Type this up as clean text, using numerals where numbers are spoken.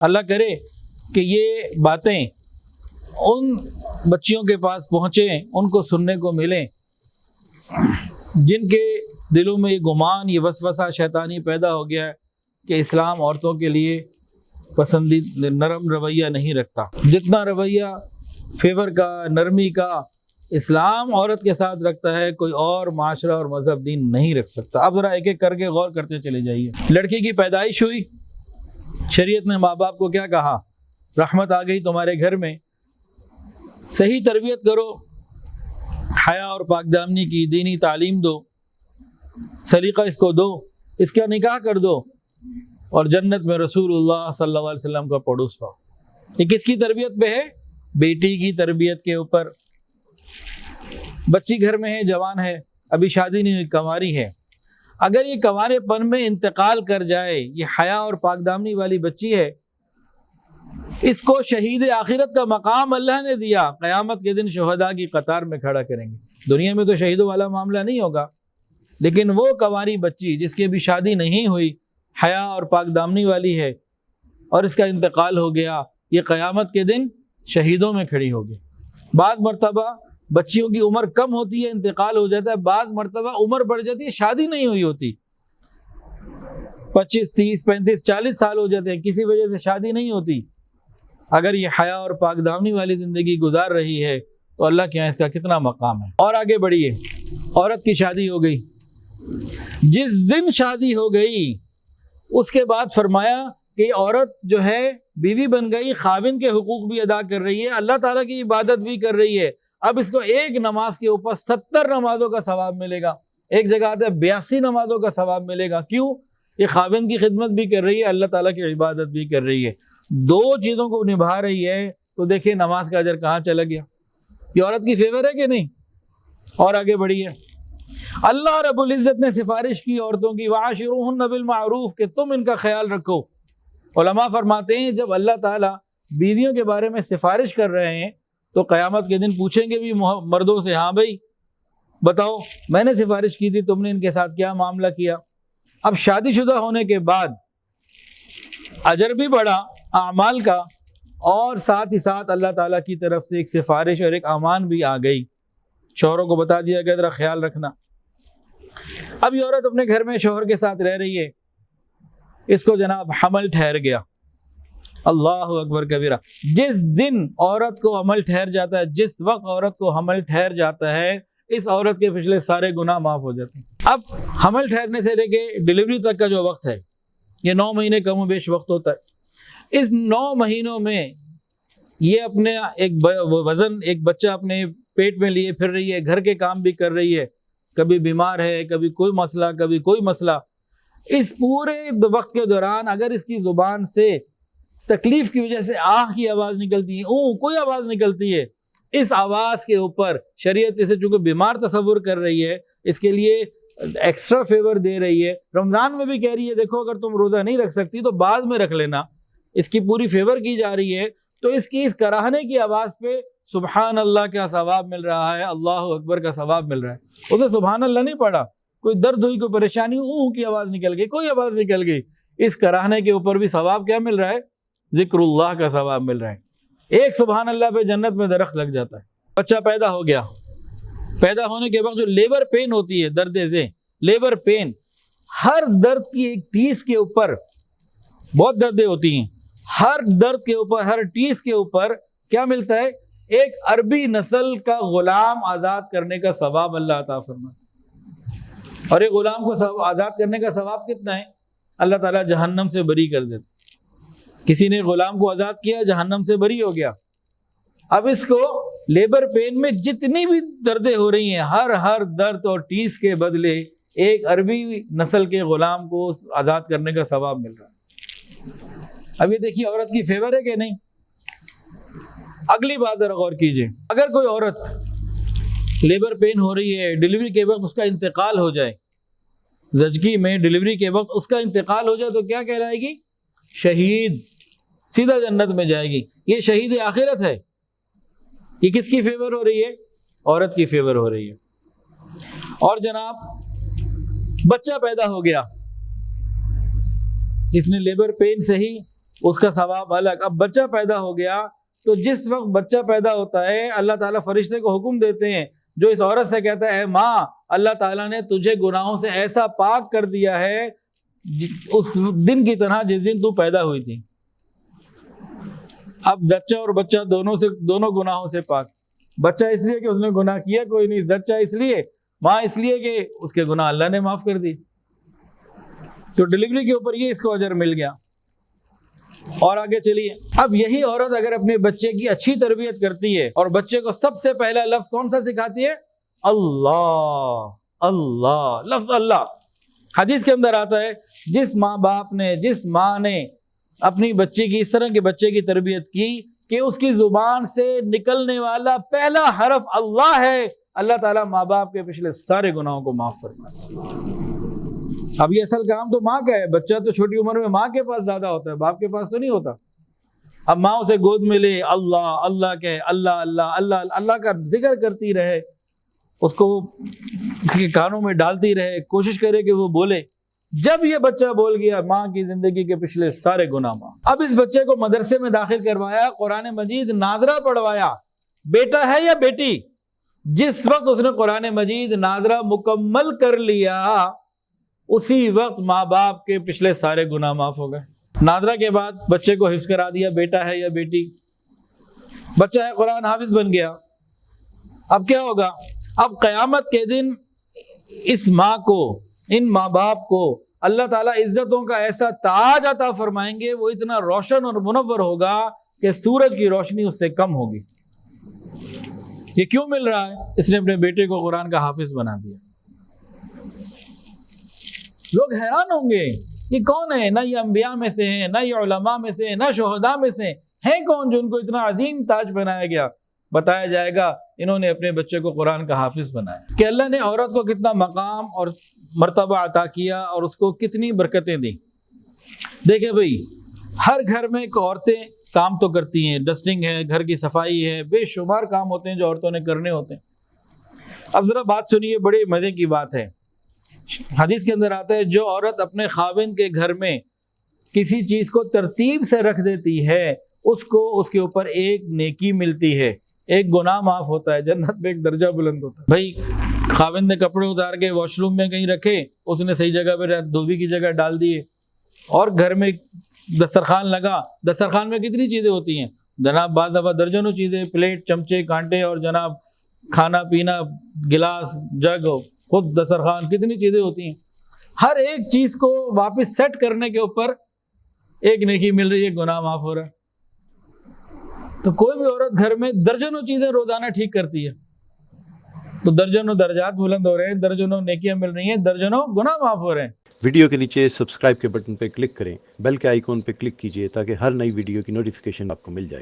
اللہ کرے کہ یہ باتیں ان بچیوں کے پاس پہنچیں، ان کو سننے کو ملیں جن کے دلوں میں یہ گمان، یہ وسوسہ شیطانی پیدا ہو گیا ہے کہ اسلام عورتوں کے لیے پسندیدہ نرم رویہ نہیں رکھتا۔ جتنا رویہ فیور کا، نرمی کا اسلام عورت کے ساتھ رکھتا ہے، کوئی اور معاشرہ اور مذہب دین نہیں رکھ سکتا۔ اب ذرا ایک ایک کر کے غور کرتے چلے جائیے۔ لڑکی کی پیدائش ہوئی، شریعت نے ماں باپ کو کیا کہا؟ رحمت آ گئی تمہارے گھر میں، صحیح تربیت کرو، حیا اور پاک دامنی کی دینی تعلیم دو، سلیقہ اس کو دو، اس کا نکاح کر دو، اور جنت میں رسول اللہ صلی اللہ علیہ وسلم کا پڑوس پاؤ۔ یہ کس کی تربیت پہ ہے؟ بیٹی کی تربیت کے اوپر۔ بچی گھر میں ہے، جوان ہے، ابھی شادی نہیں ہوئی، کنواری ہے، اگر یہ کنوارے پن میں انتقال کر جائے، یہ حیا اور پاک دامنی والی بچی ہے، اس کو شہید آخرت کا مقام اللہ نے دیا، قیامت کے دن شہداء کی قطار میں کھڑا کریں گے۔ دنیا میں تو شہیدوں والا معاملہ نہیں ہوگا، لیکن وہ کنواری بچی جس کی ابھی شادی نہیں ہوئی، حیا اور پاک دامنی والی ہے، اور اس کا انتقال ہو گیا، یہ قیامت کے دن شہیدوں میں کھڑی ہوگی۔ بعض مرتبہ بچیوں کی عمر کم ہوتی ہے، انتقال ہو جاتا ہے، بعض مرتبہ عمر بڑھ جاتی ہے، شادی نہیں ہوئی ہوتی، 25 30 35 40 سال ہو جاتے ہیں، کسی وجہ سے شادی نہیں ہوتی۔ اگر یہ حیا اور پاک دامنی والی زندگی گزار رہی ہے تو اللہ کے یہاں اس کا کتنا مقام ہے۔ اور آگے بڑھیے، عورت کی شادی ہو گئی، جس دن شادی ہو گئی اس کے بعد فرمایا کہ یہ عورت جو ہے بیوی بن گئی، خاوند کے حقوق بھی ادا کر رہی ہے، اللہ تعالیٰ کی عبادت بھی کر رہی ہے۔ اب اس کو ایک نماز کے اوپر 70 نمازوں کا ثواب ملے گا، ایک جگہ آتا ہے 82 نمازوں کا ثواب ملے گا۔ کیوں؟ یہ خاوند کی خدمت بھی کر رہی ہے، اللہ تعالیٰ کی عبادت بھی کر رہی ہے، دو چیزوں کو نبھا رہی ہے، تو دیکھیں نماز کا اجر کہاں چلا گیا۔ یہ عورت کی فیور ہے کہ نہیں؟ اور آگے بڑھیے، اللہ رب العزت نے سفارش کی عورتوں کی، وعاشروہن بالمعروف، کہ تم ان کا خیال رکھو۔ علماء فرماتے ہیں جب اللہ تعالیٰ بیویوں کے بارے میں سفارش کر رہے ہیں تو قیامت کے دن پوچھیں گے بھی مردوں سے، ہاں بھائی بتاؤ میں نے سفارش کی تھی، تم نے ان کے ساتھ کیا معاملہ کیا؟ اب شادی شدہ ہونے کے بعد اجر بھی بڑھا اعمال کا، اور ساتھ ہی ساتھ اللہ تعالیٰ کی طرف سے ایک سفارش اور ایک امان بھی آ گئی، شوہروں کو بتا دیا گیا ذرا خیال رکھنا۔ اب یہ عورت اپنے گھر میں شوہر کے ساتھ رہ رہی ہے، اس کو جناب حمل ٹھہر گیا، اللہ اکبر کبیرہ۔ جس دن عورت کو حمل ٹھہر جاتا ہے، جس وقت عورت کو حمل ٹھہر جاتا ہے، اس عورت کے پچھلے سارے گناہ معاف ہو جاتے ہیں۔ اب حمل ٹھہرنے سے لے کے ڈلیوری تک کا جو وقت ہے، یہ 9 مہینے کم و بیش وقت ہوتا ہے۔ اس 9 مہینوں میں یہ اپنے ایک وزن، ایک بچہ اپنے پیٹ میں لیے پھر رہی ہے، گھر کے کام بھی کر رہی ہے، کبھی بیمار ہے، کبھی کوئی مسئلہ، کبھی کوئی مسئلہ۔ اس پورے وقت کے دوران اگر اس کی زبان سے تکلیف کی وجہ سے آہ کی آواز نکلتی ہے، کوئی آواز نکلتی ہے، اس آواز کے اوپر شریعت اسے چونکہ بیمار تصور کر رہی ہے، اس کے لیے ایکسٹرا فیور دے رہی ہے۔ رمضان میں بھی کہہ رہی ہے دیکھو اگر تم روزہ نہیں رکھ سکتی تو بعد میں رکھ لینا، اس کی پوری فیور کی جا رہی ہے، تو اس کی اس کراہنے کی آواز پہ سبحان اللہ کا ثواب مل رہا ہے، اللہ اکبر کا ثواب مل رہا ہے۔ اسے سبحان اللہ نہیں پڑھا، کوئی درد ہوئی، کوئی پریشانی ہوئی، کی آواز نکل گئی، کوئی آواز نکل گئی، اس کراہنے کے اوپر بھی ثواب کیا مل رہا ہے؟ ذکر اللہ کا ثواب مل رہا ہے۔ ایک سبحان اللہ پہ جنت میں درخت لگ جاتا ہے۔ بچہ پیدا ہو گیا، پیدا ہونے کے وقت جو لیبر پین ہوتی ہے، درد ذہ لیبر پین، ہر درد کی ایک ٹیس کے اوپر بہت دردیں ہوتی ہیں، ہر درد کے اوپر، ہر ٹیس کے اوپر کیا ملتا ہے؟ ایک عربی نسل کا غلام آزاد کرنے کا ثواب اللہ عطا فرماتا ہے۔ اور ایک غلام کو آزاد کرنے کا ثواب کتنا ہے؟ اللہ تعالیٰ جہنم سے بری کر دیتا۔ کسی نے غلام کو آزاد کیا، جہنم سے بری ہو گیا۔ اب اس کو لیبر پین میں جتنی بھی دردیں ہو رہی ہیں، ہر درد اور ٹیس کے بدلے ایک عربی نسل کے غلام کو آزاد کرنے کا ثواب مل رہا ہے۔ اب یہ دیکھیے عورت کی فیور ہے کہ نہیں۔ اگلی بات ذرا غور کیجئے، اگر کوئی عورت لیبر پین ہو رہی ہے، ڈلیوری کے وقت اس کا انتقال ہو جائے، زچگی میں ڈلیوری کے وقت اس کا انتقال ہو جائے تو کیا کہلائے گی؟ شہید، سیدھا جنت میں جائے گی۔ یہ شہید آخرت ہے۔ یہ کس کی فیور ہو رہی ہے؟ عورت کی فیور ہو رہی ہے۔ اور جناب بچہ پیدا ہو گیا، اس نے لیبر پین سے ہی اس کا ثواب الگ۔ اب بچہ پیدا ہو گیا تو جس وقت بچہ پیدا ہوتا ہے اللہ تعالیٰ فرشتے کو حکم دیتے ہیں، جو اس عورت سے کہتا ہے اے ماں، اللہ تعالیٰ نے تجھے گناہوں سے ایسا پاک کر دیا ہے اس دن کی طرح جس دن تو پیدا ہوئی تھی۔ اب زچہ اور بچہ دونوں گناہوں سے پاک۔ بچہ اس لیے کہ اس نے گناہ کیا کوئی نہیں، زچہ اس لیے، ماں اس لیے کہ اس کے گناہ اللہ نے معاف کر دی۔ تو ڈلیوری کے اوپر یہ اس کو اجر مل گیا۔ اور آگے چلیے، اب یہی عورت اگر اپنے بچے کی اچھی تربیت کرتی ہے اور بچے کو سب سے پہلا لفظ کون سا سکھاتی ہے؟ اللہ، اللہ، لفظ اللہ۔ حدیث کے اندر آتا ہے جس ماں باپ نے، جس ماں نے اپنی بچی کی اس طرح کے بچے کی تربیت کی کہ اس کی زبان سے نکلنے والا پہلا حرف اللہ ہے، اللہ تعالیٰ ماں باپ کے پچھلے سارے گناہوں کو معاف فرماتا۔ اب یہ اصل کام تو ماں کا ہے، بچہ تو چھوٹی عمر میں ماں کے پاس زیادہ ہوتا ہے، باپ کے پاس تو نہیں ہوتا۔ اب ماں اسے گود میں لے، اللہ اللہ کہے، اللہ اللہ اللہ اللہ کا ذکر کرتی رہے، اس کو کانوں میں ڈالتی رہے، کوشش کرے کہ وہ بولے۔ جب یہ بچہ بول گیا، ماں کی زندگی کے پچھلے سارے گناہ معاف۔ اب اس بچے کو مدرسے میں داخل کروایا، قرآن مجید ناظرہ پڑھوایا، بیٹا ہے یا بیٹی؟ جس وقت اس نے قرآن مجید ناظرہ مکمل کر لیا، اسی وقت ماں باپ کے پچھلے سارے گناہ معاف ہو گئے۔ ناظرہ کے بعد بچے کو حفظ کرا دیا، بیٹا ہے یا بیٹی، بچہ ہے قرآن حافظ بن گیا۔ اب کیا ہوگا؟ اب قیامت کے دن اس ماں کو، ان ماں باپ کو اللہ تعالیٰ عزتوں کا ایسا تاج عطا فرمائیں گے، وہ اتنا روشن اور منور ہوگا کہ سورج کی روشنی اس سے کم ہوگی۔ یہ کیوں مل رہا ہے؟ اس نے اپنے بیٹے کو قرآن کا حافظ بنا دیا۔ لوگ حیران ہوں گے یہ کون ہے؟ نہ یہ انبیاء میں سے ہیں، نہ یہ علماء میں سے ہیں، نہ شہداء میں سے ہیں کون جو ان کو اتنا عظیم تاج بنایا گیا؟ بتایا جائے گا انہوں نے اپنے بچے کو قرآن کا حافظ بنایا کہ اللہ نے عورت کو کتنا مقام اور مرتبہ عطا کیا اور اس کو کتنی برکتیں دیں۔ دیکھیں بھئی، ہر گھر میں عورتیں کام تو کرتی ہیں، ڈسٹنگ ہے، گھر کی صفائی ہے، بے شمار کام ہوتے ہیں جو عورتوں نے کرنے ہوتے ہیں۔ اب ذرا بات سنیے، بڑے مزے کی بات ہے۔ حدیث کے اندر آتا ہے جو عورت اپنے خاوند کے گھر میں کسی چیز کو ترتیب سے رکھ دیتی ہے، اس کو اس کے اوپر ایک نیکی ملتی ہے، ایک گناہ معاف ہوتا ہے، جنت میں ایک درجہ بلند ہوتا ہے۔ بھائی خاوند نے کپڑے اتار کے واش روم میں کہیں رکھے، اس نے صحیح جگہ پہ دھوبی کی جگہ ڈال دیے، اور گھر میں دسترخوان لگا، دسترخوان میں کتنی چیزیں ہوتی ہیں جناب، بعض دفعہ درجنوں چیزیں، پلیٹ، چمچے، کانٹے، اور جناب کھانا پینا، گلاس، جگ، خود دسترخوان، کتنی چیزیں ہوتی ہیں۔ ہر ایک چیز کو واپس سیٹ کرنے کے اوپر ایک نیکی مل رہی ہے، گناہ معاف ہو رہا ہے۔ تو کوئی بھی عورت گھر میں درجنوں چیزیں روزانہ ٹھیک کرتی ہے تو درجنوں درجات بلند ہو رہے ہیں، درجنوں نیکیاں مل رہی ہیں، درجنوں گناہ معاف ہو رہے ہیں۔ ویڈیو کے نیچے سبسکرائب کے بٹن پہ کلک کریں، بیل کے آئیکن پہ کلک کیجئے تاکہ ہر نئی ویڈیو کی نوٹیفیکیشن آپ کو مل جائے۔